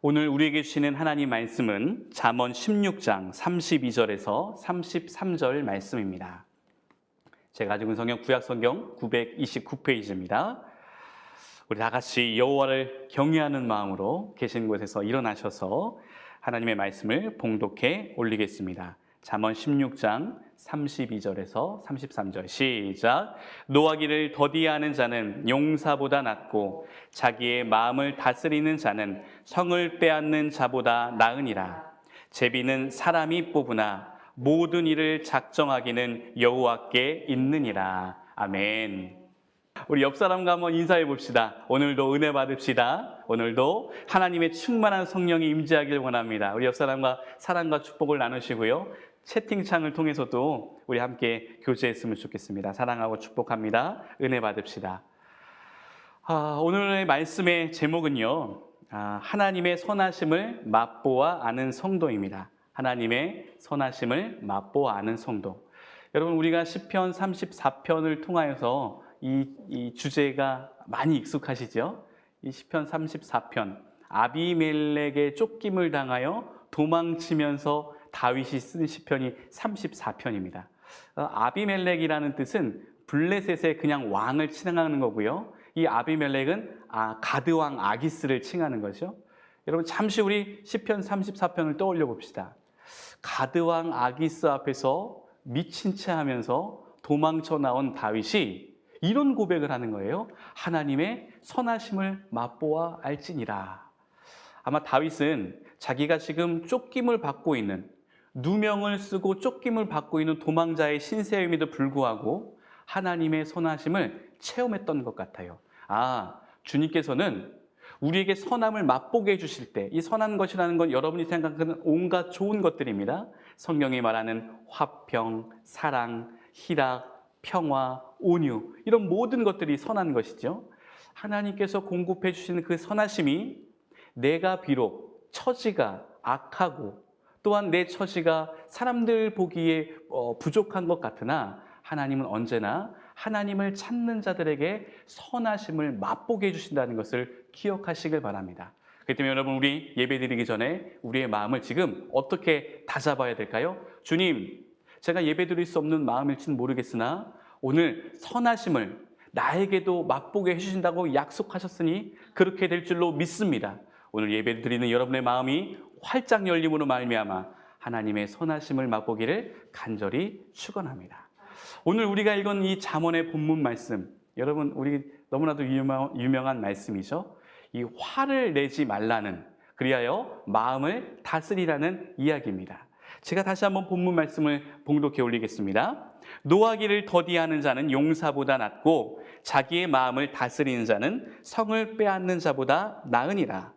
오늘 우리에게 주시는 하나님 말씀은 잠언 16장 32절에서 33절 말씀입니다. 제가 가지고 있는 성경 구약성경 929페이지입니다. 우리 다 같이 여호와를 경외하는 마음으로 계신 곳에서 일어나셔서 하나님의 말씀을 봉독해 올리겠습니다. 잠언 16장 32절에서 33절 시작. 노하기를 더디하는 자는 용사보다 낫고 자기의 마음을 다스리는 자는 성을 빼앗는 자보다 나으니라. 제비는 사람이 뽑으나 모든 일을 작정하기는 여호와께 있느니라. 아멘. 우리 옆 사람과 한번 인사해 봅시다. 오늘도 은혜 받읍시다. 오늘도 하나님의 충만한 성령이 임재하길 원합니다. 우리 옆 사람과 사랑과 축복을 나누시고요. 채팅창을 통해서도 우리 함께 교제했으면 좋겠습니다. 사랑하고 축복합니다. 은혜 받읍시다. 오늘의 말씀의 제목은요, 하나님의 선하심을 맛보아 아는 성도입니다. 하나님의 선하심을 맛보아 아는 성도. 여러분, 우리가 시편 34편을 통하여서 이 주제가 많이 익숙하시죠? 이 시편 34편, 아비멜렉의 쫓김을 당하여 도망치면서 다윗이 쓴 시편이 34편입니다. 아비멜렉이라는 뜻은 블레셋의 그냥 왕을 칭하는 거고요. 이 아비멜렉은 가드왕 아기스를 칭하는 거죠. 여러분, 잠시 우리 시편 34편을 떠올려 봅시다. 가드왕 아기스 앞에서 미친 채 하면서 도망쳐 나온 다윗이 이런 고백을 하는 거예요. 하나님의 선하심을 맛보아 알지니라. 아마 다윗은 자기가 지금 쫓김을 받고 있는, 누명을 쓰고 쫓김을 받고 있는 도망자의 신세임에도 불구하고 하나님의 선하심을 체험했던 것 같아요. 주님께서는 우리에게 선함을 맛보게 해주실 때, 이 선한 것이라는 건 여러분이 생각하는 온갖 좋은 것들입니다. 성경이 말하는 화평, 사랑, 희락, 평화, 온유, 이런 모든 것들이 선한 것이죠. 하나님께서 공급해 주시는 그 선하심이 내가 비록 처지가 악하고 또한 내 처지가 사람들 보기에 부족한 것 같으나 하나님은 언제나 하나님을 찾는 자들에게 선하심을 맛보게 해주신다는 것을 기억하시길 바랍니다. 그렇기 때문에 여러분, 우리 예배드리기 전에 우리의 마음을 지금 어떻게 다잡아야 될까요? 주님, 제가 예배드릴 수 없는 마음일지는 모르겠으나 오늘 선하심을 나에게도 맛보게 해주신다고 약속하셨으니 그렇게 될 줄로 믿습니다. 오늘 예배드리는 여러분의 마음이 활짝 열림으로 말미암아 하나님의 선하심을 맛보기를 간절히 축원합니다. 오늘 우리가 읽은 이 잠언의 본문 말씀, 여러분, 우리 너무나도 유명한 말씀이죠. 이 화를 내지 말라는, 그리하여 마음을 다스리라는 이야기입니다. 제가 다시 한번 본문 말씀을 봉독해 올리겠습니다. 노하기를 더디하는 자는 용사보다 낫고 자기의 마음을 다스리는 자는 성을 빼앗는 자보다 나으니라.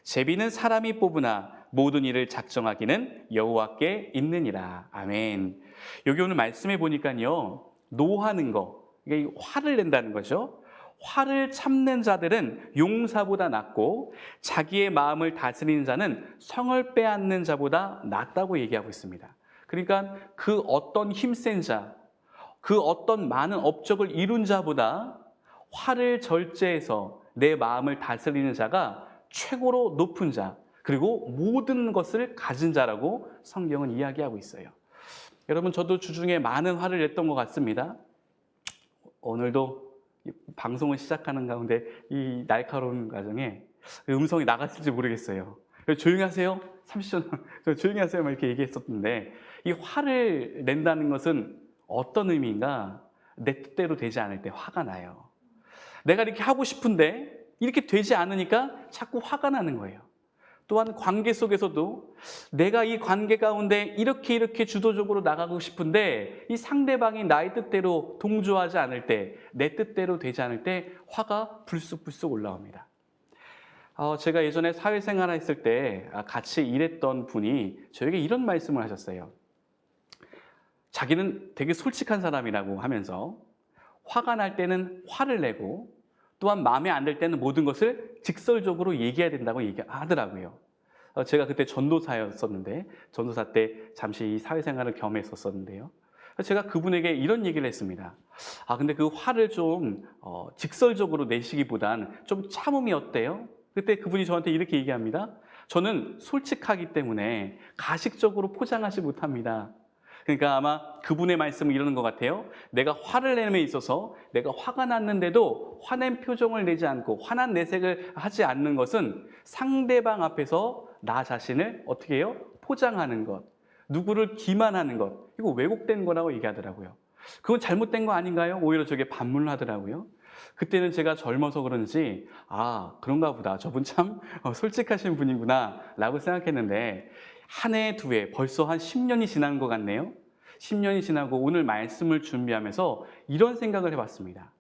제비는 사람이 뽑으나 모든 일을 작정하기는 여호와께 있느니라. 아멘. 여기 오늘 말씀해 보니까요, 노하는 거, 이게 화를 낸다는 거죠. 화를 참는 자들은 용사보다 낫고 자기의 마음을 다스리는 자는 성을 빼앗는 자보다 낫다고 얘기하고 있습니다. 그러니까 그 어떤 힘센 자, 그 어떤 많은 업적을 이룬 자보다 화를 절제해서 내 마음을 다스리는 자가 최고로 높은 자, 그리고 모든 것을 가진 자라고 성경은 이야기하고 있어요. 여러분, 저도 주중에 많은 화를 냈던 것 같습니다. 오늘도 방송을 시작하는 가운데 이 날카로운 과정에 음성이 나갔을지 모르겠어요. 조용히 하세요. 30초 조용히 하세요. 막 이렇게 얘기했었는데, 이 화를 낸다는 것은 어떤 의미인가? 내 뜻대로 되지 않을 때 화가 나요. 내가 이렇게 하고 싶은데 이렇게 되지 않으니까 자꾸 화가 나는 거예요. 또한 관계 속에서도 내가 이 관계 가운데 이렇게 주도적으로 나가고 싶은데 이 상대방이 나의 뜻대로 동조하지 않을 때, 내 뜻대로 되지 않을 때 화가 불쑥불쑥 올라옵니다. 제가 예전에 사회생활 했을 때 같이 일했던 분이 저에게 이런 말씀을 하셨어요. 자기는 되게 솔직한 사람이라고 하면서 화가 날 때는 화를 내고 또한 마음에 안 들 때는 모든 것을 직설적으로 얘기해야 된다고 얘기하더라고요. 제가 그때 전도사였었는데, 전도사 때 잠시 이 사회생활을 겸했었는데요. 제가 그분에게 이런 얘기를 했습니다. 근데 그 화를 좀 직설적으로 내시기보단 좀 참음이 어때요? 그때 그분이 저한테 이렇게 얘기합니다. 저는 솔직하기 때문에 가식적으로 포장하지 못합니다. 그러니까 아마 그분의 말씀은 이러는 것 같아요. 내가 화를 내는 데 있어서 내가 화가 났는데도 화낸 표정을 내지 않고 화난 내색을 하지 않는 것은 상대방 앞에서 나 자신을 어떻게 해요? 포장하는 것, 누구를 기만하는 것, 이거 왜곡된 거라고 얘기하더라고요. 그건 잘못된 거 아닌가요? 오히려 저게 반문을 하더라고요. 그때는 제가 젊어서 그런지 그런가 보다. 저분 참 솔직하신 분이구나 라고 생각했는데 한 해, 두 해, 벌써 한 10년이 지난 것 같네요. 10년이 지나고 오늘 말씀을 준비하면서 이런 생각을 해봤습니다.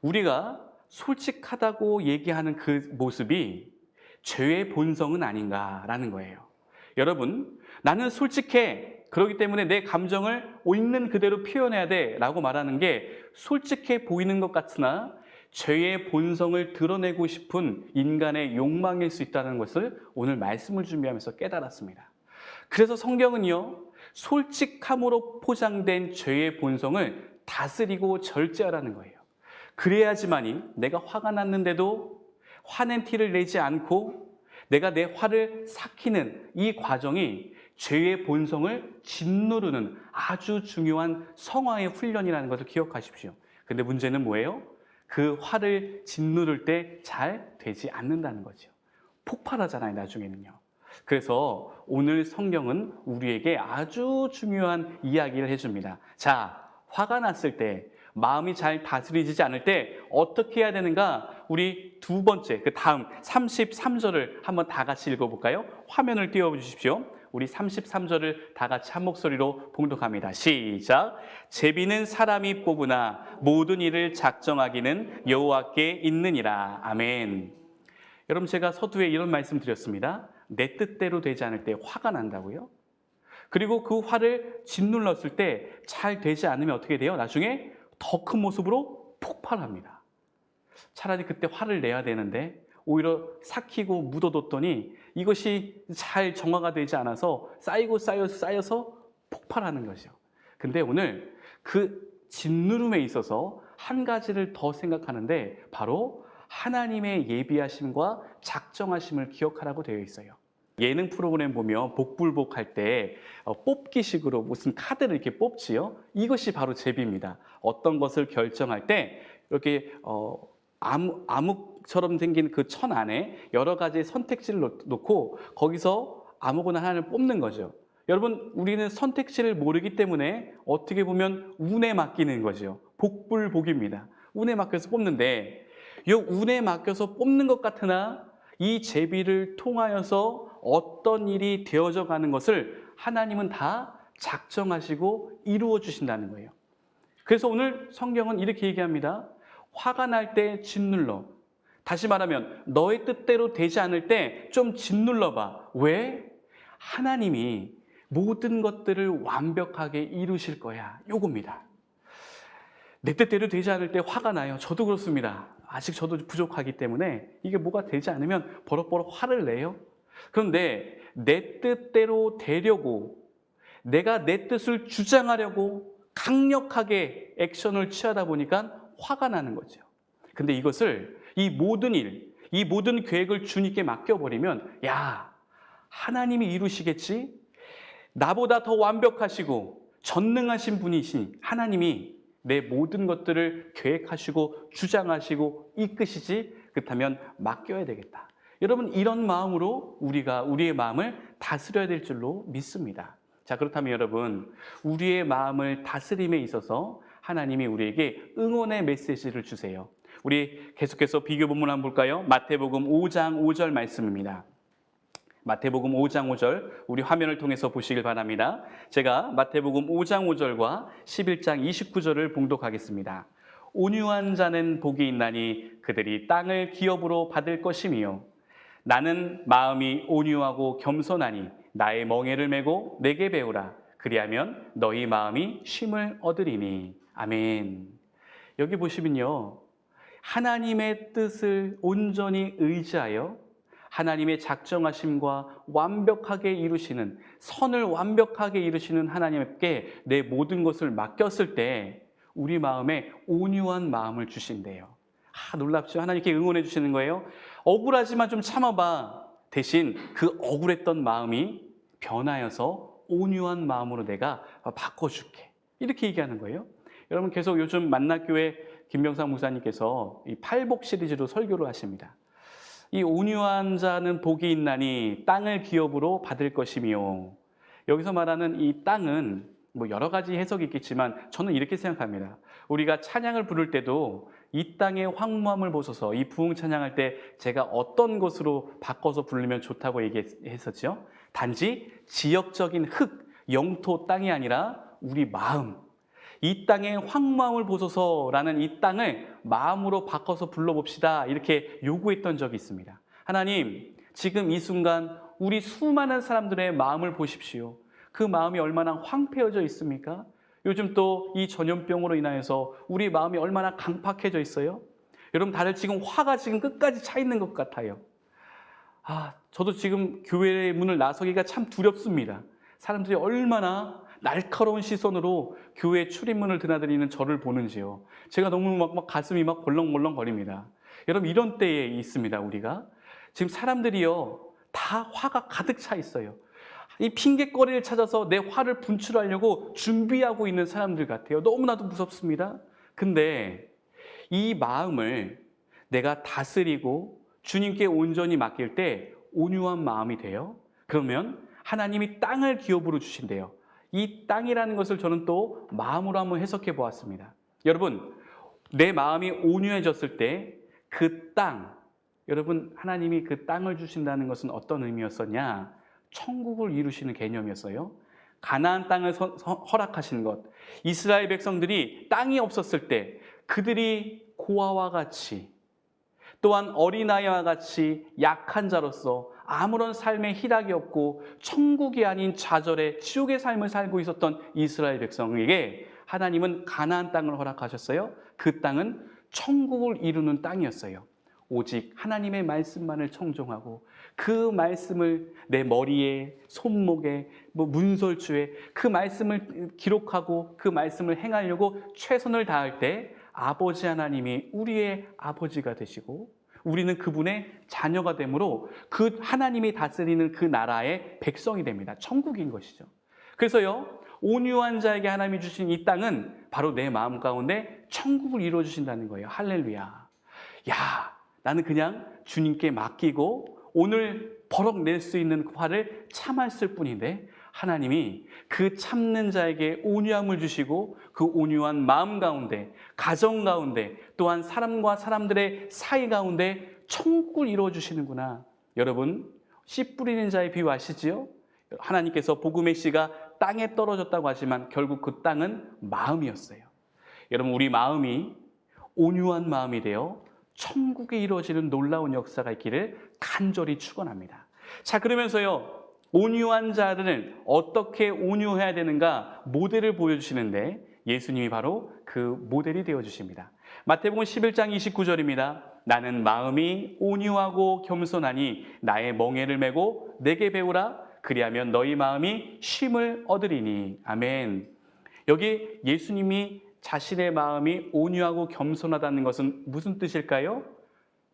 우리가 솔직하다고 얘기하는 그 모습이 죄의 본성은 아닌가라는 거예요. 여러분, 나는 솔직해. 그렇기 때문에 내 감정을 있는 그대로 표현해야 돼 라고 말하는 게 솔직해 보이는 것 같으나 죄의 본성을 드러내고 싶은 인간의 욕망일 수 있다는 것을 오늘 말씀을 준비하면서 깨달았습니다. 그래서 성경은요, 솔직함으로 포장된 죄의 본성을 다스리고 절제하라는 거예요. 그래야지만이 내가 화가 났는데도 화낸 티를 내지 않고 내가 내 화를 삭히는 이 과정이 죄의 본성을 짓누르는 아주 중요한 성화의 훈련이라는 것을 기억하십시오. 근데 문제는 뭐예요? 그 화를 짓누를 때 잘 되지 않는다는 거죠. 폭발하잖아요, 나중에는요. 그래서 오늘 성경은 우리에게 아주 중요한 이야기를 해줍니다. 자, 화가 났을 때, 마음이 잘 다스리지 않을 때 어떻게 해야 되는가? 우리 두 번째, 그 다음 33절을 한번 다 같이 읽어볼까요? 화면을 띄워주십시오. 우리 33절을 다 같이 한 목소리로 봉독합니다. 시작! 제비는 사람이 뽑으나 모든 일을 작정하기는 여호와께 있느니라. 아멘. 여러분, 제가 서두에 이런 말씀 드렸습니다. 내 뜻대로 되지 않을 때 화가 난다고요? 그리고 그 화를 짓눌렀을 때 잘 되지 않으면 어떻게 돼요? 나중에 더 큰 모습으로 폭발합니다. 차라리 그때 화를 내야 되는데 오히려 삭히고 묻어뒀더니 이것이 잘 정화가 되지 않아서 쌓여서 폭발하는 거죠. 근데 오늘 그 짓누름에 있어서 한 가지를 더 생각하는데 바로 하나님의 예비하심과 작정하심을 기억하라고 되어 있어요. 예능 프로그램 보면 복불복할 때 뽑기식으로 무슨 카드를 이렇게 뽑지요. 이것이 바로 제비입니다. 어떤 것을 결정할 때 이렇게 암흑처럼 생긴 그 천 안에 여러 가지 선택지를 놓고 거기서 아무거나 하나를 뽑는 거죠. 여러분, 우리는 선택지를 모르기 때문에 어떻게 보면 운에 맡기는 거죠. 복불복입니다. 운에 맡겨서 뽑는데 이 운에 맡겨서 뽑는 것 같으나 이 제비를 통하여서 어떤 일이 되어져 가는 것을 하나님은 다 작정하시고 이루어 주신다는 거예요. 그래서 오늘 성경은 이렇게 얘기합니다. 화가 날 때 짓눌러. 다시 말하면 너의 뜻대로 되지 않을 때 좀 짓눌러 봐. 왜? 하나님이 모든 것들을 완벽하게 이루실 거야. 요겁니다. 내 뜻대로 되지 않을 때 화가 나요. 저도 그렇습니다. 아직 저도 부족하기 때문에 이게 뭐가 되지 않으면 버럭버럭 화를 내요. 그런데 내 뜻대로 되려고 내가 내 뜻을 주장하려고 강력하게 액션을 취하다 보니까 화가 나는 거죠. 근데 이것을 이 모든 일, 이 모든 계획을 주님께 맡겨버리면 야, 하나님이 이루시겠지? 나보다 더 완벽하시고 전능하신 분이신 하나님이 내 모든 것들을 계획하시고 주장하시고 이끄시지? 그렇다면 맡겨야 되겠다. 여러분, 이런 마음으로 우리가 우리의 마음을 다스려야 될 줄로 믿습니다. 자, 그렇다면 여러분, 우리의 마음을 다스림에 있어서 하나님이 우리에게 응원의 메시지를 주세요. 우리 계속해서 비교 본문 한번 볼까요? 마태복음 5장 5절 말씀입니다. 마태복음 5장 5절 우리 화면을 통해서 보시길 바랍니다. 제가 마태복음 5장 5절과 11장 29절을 봉독하겠습니다. 온유한 자는 복이 있나니 그들이 땅을 기업으로 받을 것이며 나는 마음이 온유하고 겸손하니 나의 멍에를 메고 내게 배우라. 그리하면 너희 마음이 쉼을 얻으리니. 아멘. 여기 보시면요, 하나님의 뜻을 온전히 의지하여 하나님의 작정하심과 완벽하게 이루시는, 선을 완벽하게 이루시는 하나님께 내 모든 것을 맡겼을 때 우리 마음에 온유한 마음을 주신대요. 놀랍죠? 하나님께 응원해 주시는 거예요. 억울하지만 좀 참아봐. 대신 그 억울했던 마음이 변하여서 온유한 마음으로 내가 바꿔줄게. 이렇게 얘기하는 거예요. 여러분 계속 요즘 만나교회 김병상 목사님께서 이 팔복 시리즈로 설교를 하십니다. 이 온유한 자는 복이 있나니 땅을 기업으로 받을 것이며, 여기서 말하는 이 땅은 뭐 여러 가지 해석이 있겠지만 저는 이렇게 생각합니다. 우리가 찬양을 부를 때도 이 땅의 황무함을 보소서, 이 부흥 찬양할 때 제가 어떤 것으로 바꿔서 부르면 좋다고 얘기했었죠. 단지 지역적인 흙, 영토 땅이 아니라 우리 마음, 이 땅의 황무함을 보소서라는 이 땅을 마음으로 바꿔서 불러봅시다, 이렇게 요구했던 적이 있습니다. 하나님, 지금 이 순간 우리 수많은 사람들의 마음을 보십시오. 그 마음이 얼마나 황폐해져 있습니까? 요즘 또 이 전염병으로 인하여서 우리 마음이 얼마나 강팍해져 있어요? 여러분 다들 지금 화가 지금 끝까지 차 있는 것 같아요. 저도 지금 교회의 문을 나서기가 참 두렵습니다. 사람들이 얼마나 날카로운 시선으로 교회 출입문을 드나들이는 저를 보는지요. 제가 너무 막 가슴이 막 벌렁벌렁거립니다. 여러분 이런 때에 있습니다. 우리가 지금 사람들이요 다 화가 가득 차 있어요. 이 핑계거리를 찾아서 내 화를 분출하려고 준비하고 있는 사람들 같아요. 너무나도 무섭습니다. 근데 이 마음을 내가 다스리고 주님께 온전히 맡길 때 온유한 마음이 돼요. 그러면 하나님이 땅을 기업으로 주신대요. 이 땅이라는 것을 저는 또 마음으로 한번 해석해 보았습니다. 여러분, 내 마음이 온유해졌을 때 그 땅, 여러분 하나님이 그 땅을 주신다는 것은 어떤 의미였었냐? 천국을 이루시는 개념이었어요. 가나안 땅을 허락하신 것, 이스라엘 백성들이 땅이 없었을 때 그들이 고아와 같이, 또한 어린아이와 같이 약한 자로서 아무런 삶의 희락이 없고 천국이 아닌 좌절의 지옥의 삶을 살고 있었던 이스라엘 백성에게 하나님은 가나안 땅을 허락하셨어요. 그 땅은 천국을 이루는 땅이었어요. 오직 하나님의 말씀만을 청종하고 그 말씀을 내 머리에, 손목에, 문설주에 그 말씀을 기록하고 그 말씀을 행하려고 최선을 다할 때 아버지 하나님이 우리의 아버지가 되시고 우리는 그분의 자녀가 되므로 그 하나님이 다스리는 그 나라의 백성이 됩니다. 천국인 것이죠. 그래서요, 온유한 자에게 하나님이 주신 이 땅은 바로 내 마음 가운데 천국을 이루어 주신다는 거예요. 할렐루야. 야, 나는 그냥 주님께 맡기고 오늘 버럭 낼 수 있는 화를 참았을 뿐인데 하나님이 그 참는 자에게 온유함을 주시고 그 온유한 마음 가운데, 가정 가운데, 또한 사람과 사람들의 사이 가운데 천국을 이루어 주시는구나. 여러분, 씨 뿌리는 자의 비유 아시지요? 하나님께서 복음의 씨가 땅에 떨어졌다고 하지만 결국 그 땅은 마음이었어요. 여러분, 우리 마음이 온유한 마음이 되어 천국에 이루어지는 놀라운 역사가 있기를 간절히 축원합니다. 자, 그러면서요, 온유한 자들은 어떻게 온유해야 되는가 모델을 보여주시는데 예수님이 바로 그 모델이 되어주십니다. 마태복음 11장 29절입니다. 나는 마음이 온유하고 겸손하니 나의 멍에를 메고 내게 배우라. 그리하면 너희 마음이 쉼을 얻으리니. 아멘. 여기 예수님이 자신의 마음이 온유하고 겸손하다는 것은 무슨 뜻일까요?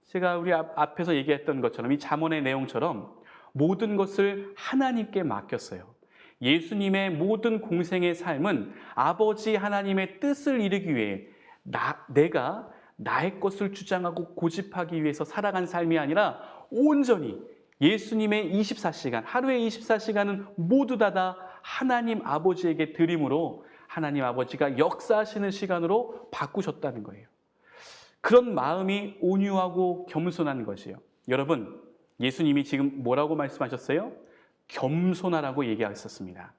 제가 우리 앞에서 얘기했던 것처럼 이 잠언의 내용처럼 모든 것을 하나님께 맡겼어요. 예수님의 모든 공생의 삶은 아버지 하나님의 뜻을 이루기 위해 내가 나의 것을 주장하고 고집하기 위해서 살아간 삶이 아니라 온전히 예수님의 24시간, 하루의 24시간은 모두 다 하나님 아버지에게 드림으로 하나님 아버지가 역사하시는 시간으로 바꾸셨다는 거예요. 그런 마음이 온유하고 겸손한 것이에요. 여러분, 예수님이 지금 뭐라고 말씀하셨어요? 겸손하라고 얘기하셨습니다.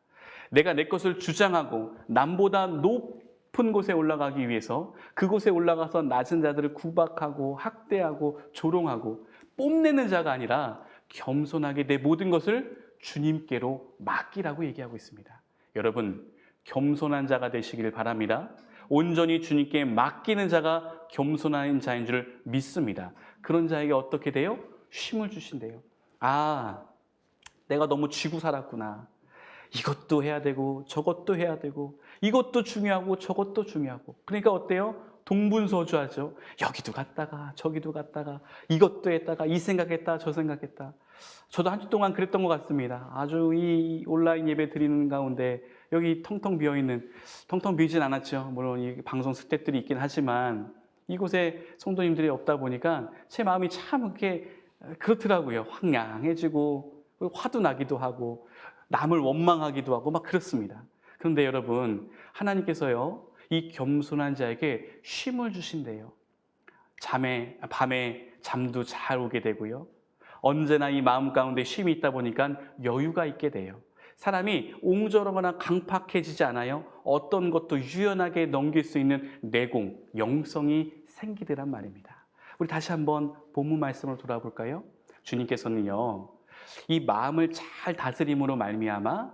내가 내 것을 주장하고 남보다 높은 곳에 올라가기 위해서 그곳에 올라가서 낮은 자들을 구박하고 학대하고 조롱하고 뽐내는 자가 아니라 겸손하게 내 모든 것을 주님께로 맡기라고 얘기하고 있습니다. 여러분, 겸손한 자가 되시기를 바랍니다. 온전히 주님께 맡기는 자가 겸손한 자인 줄 믿습니다. 그런 자에게 어떻게 돼요? 쉼을 주신대요. 내가 너무 쥐고 살았구나. 이것도 해야 되고 저것도 해야 되고 이것도 중요하고 저것도 중요하고. 그러니까 어때요? 동분서주하죠. 여기도 갔다가 저기도 갔다가 이것도 했다가 이 생각했다 저 생각했다. 저도 한 주 동안 그랬던 것 같습니다. 아주 이 온라인 예배 드리는 가운데 여기 텅텅 비진 않았죠. 물론 이 방송 스태프들이 있긴 하지만 이곳에 성도님들이 없다 보니까 제 마음이 참 그렇게 그렇더라고요. 황량해지고 화도 나기도 하고 남을 원망하기도 하고 막 그렇습니다. 그런데 여러분, 하나님께서요, 이 겸손한 자에게 쉼을 주신대요. 밤에 잠도 잘 오게 되고요. 언제나 이 마음 가운데 쉼이 있다 보니까 여유가 있게 돼요. 사람이 옹졸하거나 강팍해지지 않아요. 어떤 것도 유연하게 넘길 수 있는 내공, 영성이 생기더란 말입니다. 우리 다시 한번 본문 말씀으로 돌아볼까요? 주님께서는요, 이 마음을 잘 다스림으로 말미암아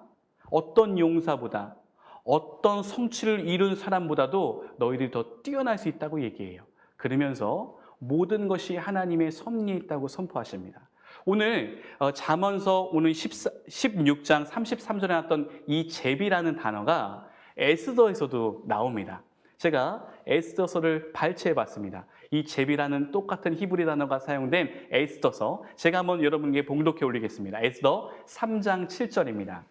어떤 용사보다 어떤 성취를 이룬 사람보다도 너희들이 더 뛰어날 수 있다고 얘기해요. 그러면서 모든 것이 하나님의 섭리에 있다고 선포하십니다. 오늘 잠언서 오늘 16장 33절에 나왔던 이 제비라는 단어가 에스더에서도 나옵니다. 제가 에스더서를 발췌해 봤습니다. 이 제비라는 똑같은 히브리 단어가 사용된 에스더서, 제가 한번 여러분께 봉독해 올리겠습니다. 에스더 3장 7절입니다.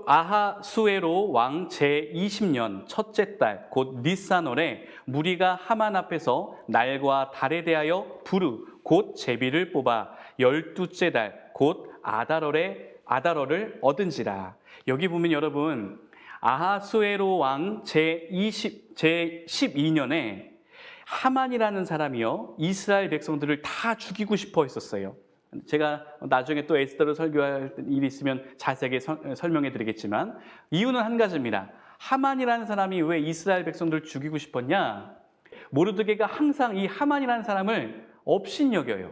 아하수에로 왕 제20년 첫째 달 곧 니산월에 무리가 하만 앞에서 날과 달에 대하여 부르 곧 제비를 뽑아 12째 달 곧 아달월을 얻은지라. 여기 보면 여러분, 아하수에로 왕 제12년에 하만이라는 사람이요, 이스라엘 백성들을 다 죽이고 싶어 했었어요. 제가 나중에 또 에스더를 설교할 일이 있으면 자세하게 설명해 드리겠지만, 이유는 한 가지입니다. 하만이라는 사람이 왜 이스라엘 백성들을 죽이고 싶었냐? 모르드게가 항상 이 하만이라는 사람을 업신여겨요.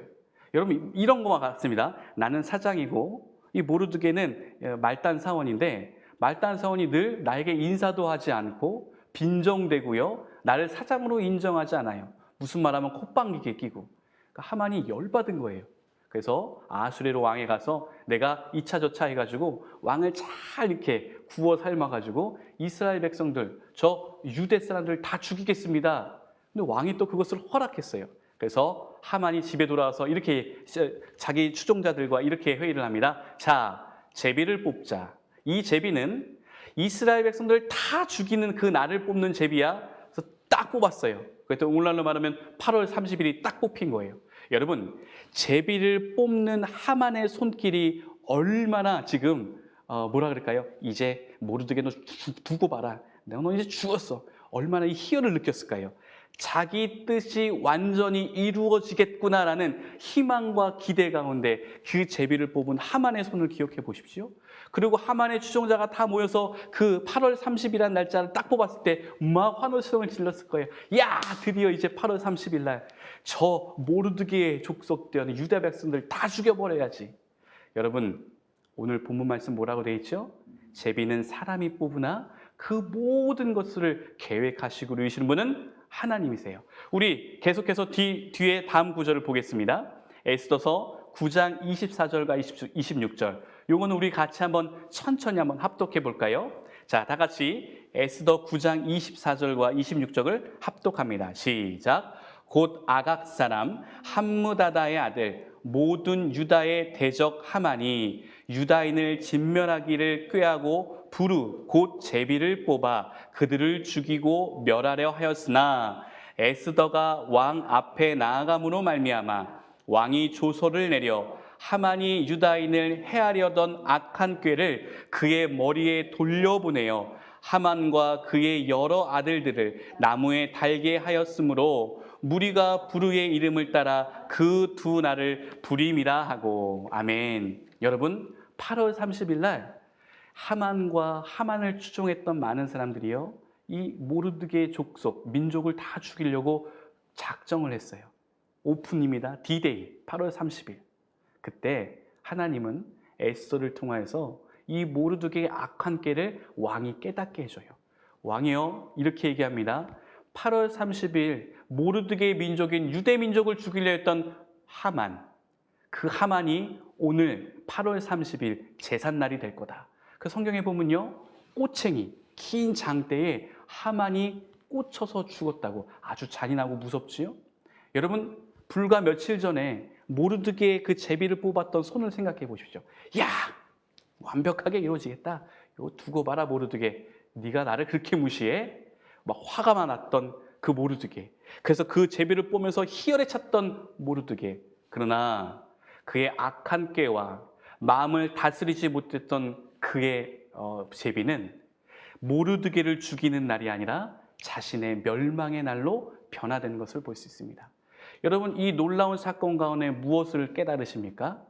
여러분, 이런 것과 같습니다. 나는 사장이고 이 모르드게는 말단 사원인데, 말단 사원이 늘 나에게 인사도 하지 않고 빈정대고요, 나를 사장으로 인정하지 않아요. 무슨 말하면 콧방귀에 끼고. 그러니까 하만이 열받은 거예요. 그래서 아수레로 왕에 가서 내가 이차저차 해가지고 왕을 잘 이렇게 구워 삶아가지고 이스라엘 백성들, 저 유대 사람들 다 죽이겠습니다. 근데 왕이 또 그것을 허락했어요. 그래서 하만이 집에 돌아와서 이렇게 자기 추종자들과 이렇게 회의를 합니다. 자, 제비를 뽑자. 이 제비는 이스라엘 백성들 다 죽이는 그 날을 뽑는 제비야. 그래서 딱 뽑았어요. 그래서 오늘날로 말하면 8월 30일이 딱 뽑힌 거예요. 여러분, 제비를 뽑는 하만의 손길이 얼마나 지금 뭐라 그럴까요? 이제 모르드게 너 두고 봐라. 너 이제 죽었어. 얼마나 이 희열을 느꼈을까요? 자기 뜻이 완전히 이루어지겠구나라는 희망과 기대 가운데 그 제비를 뽑은 하만의 손을 기억해 보십시오. 그리고 하만의 추종자가 다 모여서 그 8월 30일이라는 날짜를 딱 뽑았을 때 막 환호성을 질렀을 거예요. 야, 드디어 이제 8월 30일 날 저 모르드게의 족속되는 유다 백성들 다 죽여버려야지. 여러분, 오늘 본문 말씀 뭐라고 되어 있죠? 제비는 사람이 뽑으나 그 모든 것을 계획하시고 이루시는 분은 하나님이세요. 우리 계속해서 뒤에 다음 구절을 보겠습니다. 에스더서 9장 24절과 26절. 요거는 우리 같이 한번 천천히 한번 합독해 볼까요? 자, 다 같이 에스더 9장 24절과 26절을 합독합니다. 시작. 곧 아각 사람 함무다다의 아들 모든 유다의 대적 하만이 유다인을 진멸하기를 꾀하고 부르 곧 제비를 뽑아 그들을 죽이고 멸하려 하였으나 에스더가 왕 앞에 나아감으로 말미암아 왕이 조서를 내려 하만이 유다인을 해하려던 악한 꾀를 그의 머리에 돌려보내어 하만과 그의 여러 아들들을 나무에 달게 하였으므로 무리가 부르의 이름을 따라 그 두 날을 부림이라 하고. 아멘. 여러분, 8월 30일 날 하만과 하만을 추종했던 많은 사람들이요, 이 모르드게의 족속, 민족을 다 죽이려고 작정을 했어요. 오픈입니다. D-Day, 8월 30일. 그때 하나님은 에스더를 통하여서 이 모르드게의 악한 꾀를 왕이 깨닫게 해줘요. 왕이요, 이렇게 얘기합니다. 8월 30일 모르드게의 민족인 유대 민족을 죽이려 했던 하만, 그 하만이 오늘 8월 30일 제삿날이 될 거다. 그 성경에 보면요, 꼬챙이, 긴 장대에 하만이 꽂혀서 죽었다고. 아주 잔인하고 무섭지요? 여러분, 불과 며칠 전에 모르드게의 그 제비를 뽑았던 손을 생각해 보십시오. 야, 완벽하게 이루어지겠다. 이거 두고 봐라 모르드게. 네가 나를 그렇게 무시해? 막 화가 났던 그 모르드게. 그래서 그 제비를 뽑으면서 희열에 찼던 모르드게. 그러나 그의 악한 꾀와 마음을 다스리지 못했던 그의 제비는 모르드게를 죽이는 날이 아니라 자신의 멸망의 날로 변화된 것을 볼 수 있습니다. 여러분, 이 놀라운 사건 가운데 무엇을 깨달으십니까?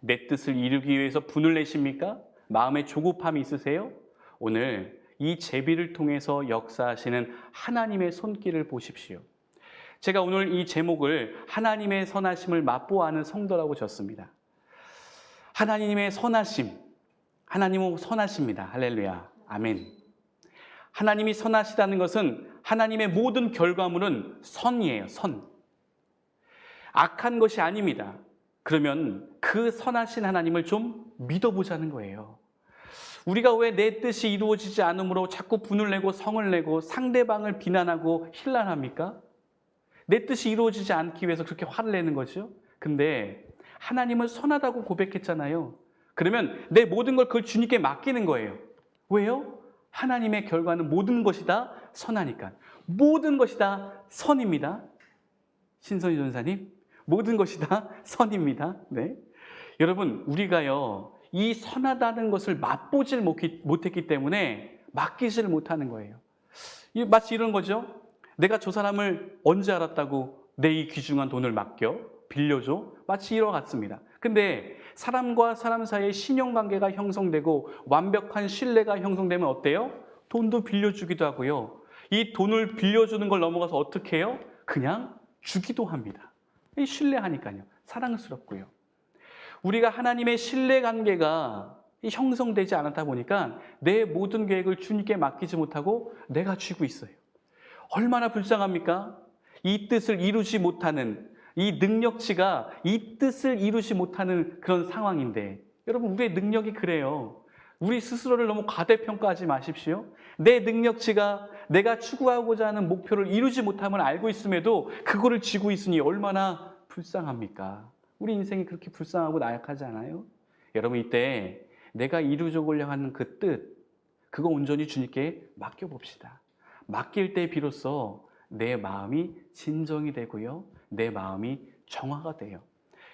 내 뜻을 이루기 위해서 분을 내십니까? 마음에 조급함이 있으세요? 오늘 이 제비를 통해서 역사하시는 하나님의 손길을 보십시오. 제가 오늘 이 제목을 하나님의 선하심을 맛보아하는 성도라고 졌습니다. 하나님의 선하심, 하나님은 선하십니다. 할렐루야, 아멘. 하나님이 선하시다는 것은 하나님의 모든 결과물은 선이에요, 선. 악한 것이 아닙니다. 그러면 그 선하신 하나님을 좀 믿어보자는 거예요. 우리가 왜 내 뜻이 이루어지지 않으므로 자꾸 분을 내고 성을 내고 상대방을 비난하고 힐난합니까? 내 뜻이 이루어지지 않기 위해서 그렇게 화를 내는 거죠. 근데 하나님은 선하다고 고백했잖아요. 그러면 내 모든 걸 그걸 주님께 맡기는 거예요. 왜요? 하나님의 결과는 모든 것이 다 선하니까. 모든 것이 다 선입니다. 신선희 전사님, 모든 것이 다 선입니다. 네. 여러분, 우리가요, 이 선하다는 것을 맛보질 못했기 때문에 맡기지를 못하는 거예요. 마치 이런 거죠. 내가 저 사람을 언제 알았다고 내 이 귀중한 돈을 맡겨? 빌려줘? 마치 이와 같습니다. 근데 사람과 사람 사이의 신용관계가 형성되고 완벽한 신뢰가 형성되면 어때요? 돈도 빌려주기도 하고요. 이 돈을 빌려주는 걸 넘어가서 어떻게 해요? 그냥 주기도 합니다. 신뢰하니까요. 사랑스럽고요. 우리가 하나님의 신뢰관계가 형성되지 않았다 보니까 내 모든 계획을 주님께 맡기지 못하고 내가 쥐고 있어요. 얼마나 불쌍합니까? 이 뜻을 이루지 못하는, 이 능력치가 이 뜻을 이루지 못하는 그런 상황인데, 여러분, 우리의 능력이 그래요. 우리 스스로를 너무 과대평가하지 마십시오. 내 능력치가 내가 추구하고자 하는 목표를 이루지 못함을 알고 있음에도 그거를 쥐고 있으니 얼마나 불쌍합니까? 우리 인생이 그렇게 불쌍하고 나약하지 않아요? 여러분, 이때 내가 이루려고 하는 그 뜻, 그거 온전히 주님께 맡겨봅시다. 맡길 때 비로소 내 마음이 진정이 되고요, 내 마음이 정화가 돼요.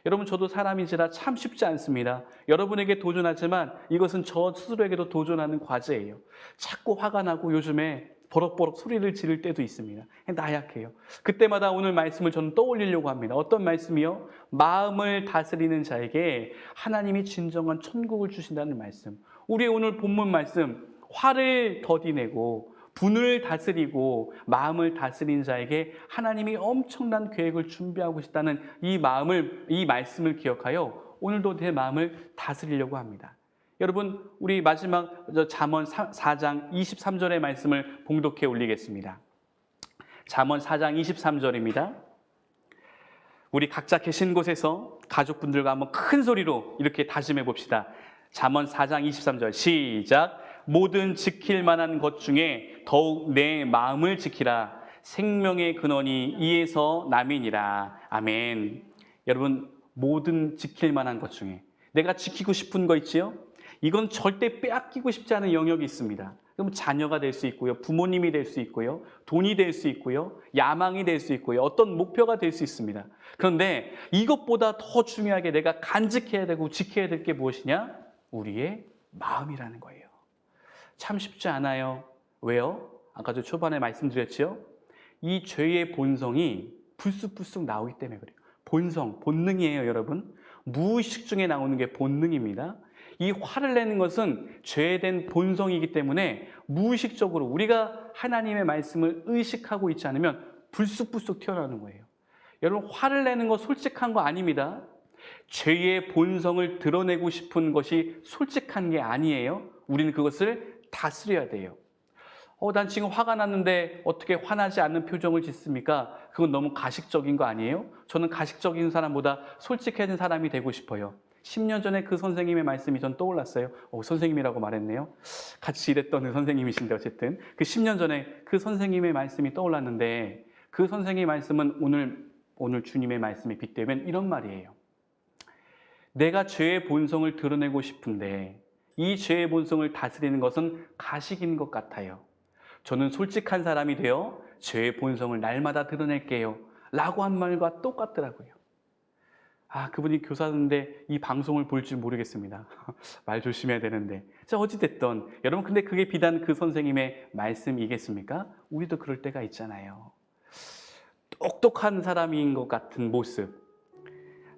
여러분, 저도 사람인지라 참 쉽지 않습니다. 여러분에게 도전하지만 이것은 저 스스로에게도 도전하는 과제예요. 자꾸 화가 나고 요즘에 버럭버럭 소리를 지를 때도 있습니다. 나약해요. 그때마다 오늘 말씀을 저는 떠올리려고 합니다. 어떤 말씀이요? 마음을 다스리는 자에게 하나님이 진정한 천국을 주신다는 말씀. 우리의 오늘 본문 말씀, 화를 더디내고 분을 다스리고 마음을 다스린 자에게 하나님이 엄청난 계획을 준비하고 계시다는 이 말씀을 기억하여 오늘도 내 마음을 다스리려고 합니다. 여러분, 우리 마지막 잠언 4장 23절의 말씀을 봉독해 올리겠습니다. 잠언 4장 23절입니다. 우리 각자 계신 곳에서 가족분들과 한번 큰 소리로 이렇게 다짐해 봅시다. 잠언 4장 23절 시작. 모든 지킬 만한 것 중에 더욱 내 마음을 지키라. 생명의 근원이 이에서 남이니라. 아멘. 여러분, 모든 지킬 만한 것 중에 내가 지키고 싶은 거 있지요? 이건 절대 빼앗기고 싶지 않은 영역이 있습니다. 그럼 자녀가 될 수 있고요, 부모님이 될 수 있고요, 돈이 될 수 있고요, 야망이 될 수 있고요, 어떤 목표가 될 수 있습니다. 그런데 이것보다 더 중요하게 내가 간직해야 되고 지켜야 될 게 무엇이냐? 우리의 마음이라는 거예요. 참 쉽지 않아요. 왜요? 아까 저 초반에 말씀드렸죠? 이 죄의 본성이 불쑥불쑥 나오기 때문에 그래요. 본능이에요, 여러분. 무의식 중에 나오는 게 본능입니다. 이 화를 내는 것은 죄된 본성이기 때문에 무의식적으로 우리가 하나님의 말씀을 의식하고 있지 않으면 불쑥불쑥 튀어나오는 거예요. 여러분, 화를 내는 거 솔직한 거 아닙니다. 죄의 본성을 드러내고 싶은 것이 솔직한 게 아니에요. 우리는 그것을 다스려야 돼요. 난 지금 화가 났는데 어떻게 화나지 않는 표정을 짓습니까? 그건 너무 가식적인 거 아니에요? 저는 가식적인 사람보다 솔직해진 사람이 되고 싶어요. 10년 전에 그 선생님의 말씀이 전 떠올랐어요. 선생님이라고 말했네요. 같이 일했던 그 선생님이신데 어쨌든 그 10년 전에 그 선생님의 말씀이 떠올랐는데 그 선생님의 말씀은 오늘 주님의 말씀에 빗대면 이런 말이에요. 내가 죄의 본성을 드러내고 싶은데 이 죄의 본성을 다스리는 것은 가식인 것 같아요. 저는 솔직한 사람이 되어 죄의 본성을 날마다 드러낼게요. 라고 한 말과 똑같더라고요. 그분이 교사인데 이 방송을 볼 줄 모르겠습니다. 말 조심해야 되는데. 자, 어찌됐든 여러분 근데 그게 비단 그 선생님의 말씀이겠습니까? 우리도 그럴 때가 있잖아요. 똑똑한 사람인 것 같은 모습.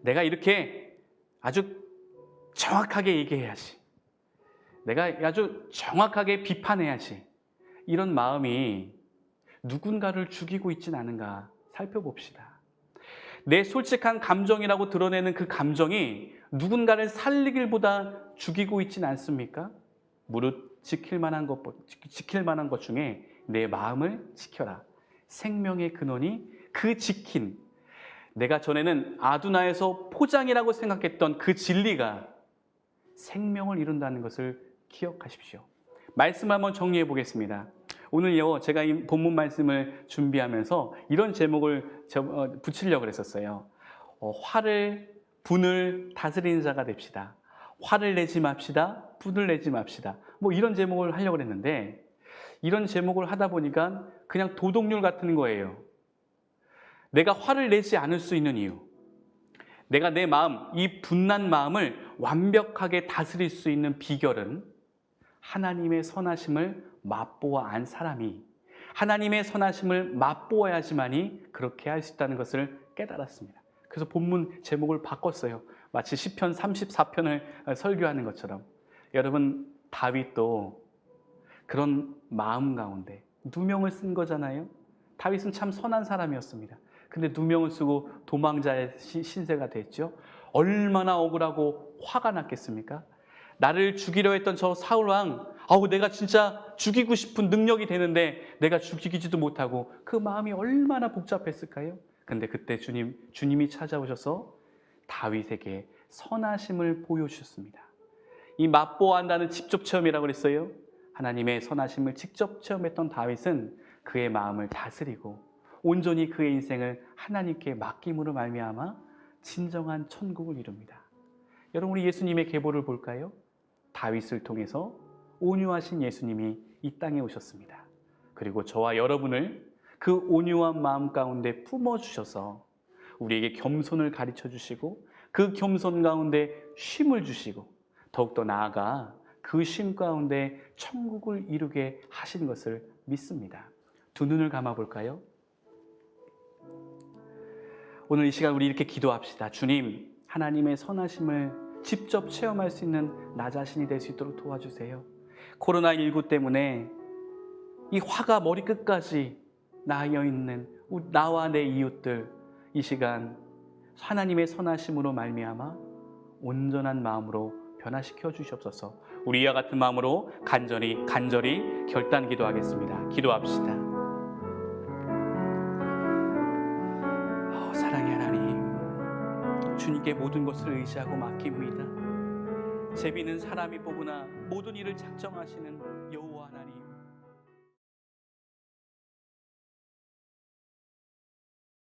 내가 이렇게 아주 정확하게 얘기해야지. 내가 아주 정확하게 비판해야지. 이런 마음이 누군가를 죽이고 있진 않은가 살펴봅시다. 내 솔직한 감정이라고 드러내는 그 감정이 누군가를 살리길보다 죽이고 있진 않습니까? 무릇 지킬 만한 것 중에 내 마음을 지켜라. 생명의 근원이 그 지킨, 내가 전에는 아두나에서 포장이라고 생각했던 그 진리가 생명을 이룬다는 것을 기억하십시오. 말씀 한번 정리해 보겠습니다. 오늘요, 제가 이 본문 말씀을 준비하면서 이런 제목을 붙이려고 했었어요. 분을 다스리는 자가 됩시다. 화를 내지 맙시다. 분을 내지 맙시다. 이런 제목을 하려고 했는데 이런 제목을 하다 보니까 그냥 도덕률 같은 거예요. 내가 화를 내지 않을 수 있는 이유, 내가 내 마음, 이 분난 마음을 완벽하게 다스릴 수 있는 비결은 하나님의 선하심을 맛보아 안 사람이 하나님의 선하심을 맛보아야지만이 그렇게 할 수 있다는 것을 깨달았습니다. 그래서 본문 제목을 바꿨어요. 마치 시편 34편을 설교하는 것처럼. 여러분, 다윗도 그런 마음 가운데 누명을 쓴 거잖아요. 다윗은 참 선한 사람이었습니다. 근데 누명을 쓰고 도망자의 신세가 됐죠. 얼마나 억울하고 화가 났겠습니까? 나를 죽이려 했던 저 사울왕, 내가 진짜 죽이고 싶은 능력이 되는데 내가 죽이지도 못하고 그 마음이 얼마나 복잡했을까요? 근데 그때 주님이 찾아오셔서 다윗에게 선하심을 보여주셨습니다. 이 맛보아한다는 직접 체험이라고 그랬어요. 하나님의 선하심을 직접 체험했던 다윗은 그의 마음을 다스리고 온전히 그의 인생을 하나님께 맡김으로 말미암아 진정한 천국을 이룹니다. 여러분, 우리 예수님의 계보를 볼까요? 다윗을 통해서 온유하신 예수님이 이 땅에 오셨습니다. 그리고 저와 여러분을 그 온유한 마음 가운데 품어주셔서 우리에게 겸손을 가르쳐 주시고 그 겸손 가운데 쉼을 주시고 더욱더 나아가 그 쉼 가운데 천국을 이루게 하신 것을 믿습니다. 두 눈을 감아 볼까요? 오늘 이 시간 우리 이렇게 기도합시다. 주님, 하나님의 선하심을 직접 체험할 수 있는 나 자신이 될 수 있도록 도와주세요. 코로나19 때문에 이 화가 머리끝까지 나여 있는 나와 내 이웃들, 이 시간 하나님의 선하심으로 말미암아 온전한 마음으로 변화시켜 주시옵소서. 우리 이와 같은 마음으로 간절히 결단 기도하겠습니다. 기도합시다. 사랑의 하나님, 주님께 모든 것을 의지하고 맡깁니다. 제비는 사람이 뽑으나 모든 일을 작정하시는 여호와 하나님,